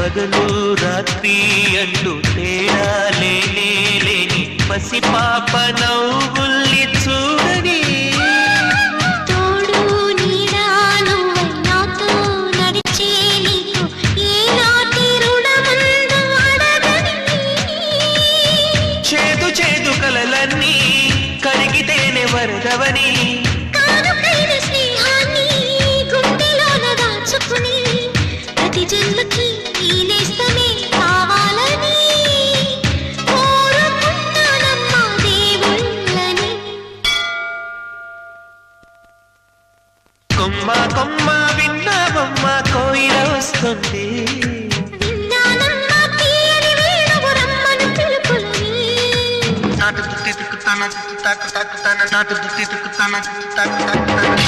పగలు రాత్రి అంటూ తేడా లేని పసిపాప నవ్వుల్ని చూడని తోడు నీడా నువ్వై నాతో నడిచే నీకు ఏనాటి రుణముందు అడగని చేదు చేదు కలలన్నీ కరిగితేనే వరదవని కానుకైన స్నేహాన్ని గుండెలోన దాచుకుని ప్రతి జన్మకి ఈ నేస్తమే కావాలని కోరుకుంటానమ్మా దేవుళ్ళని. కొమ్మ కొమ్మ విన్నావమ్మ కోయిల వస్తుంది విన్నానమ్మా తీయని వేణువు రమ్మను పిలుపులని. నాటు దుత్తి తుక్కుతాన తాకు తాకుతాన నాటు దుత్తి తుక్కుతాన తాకు తాకుతాన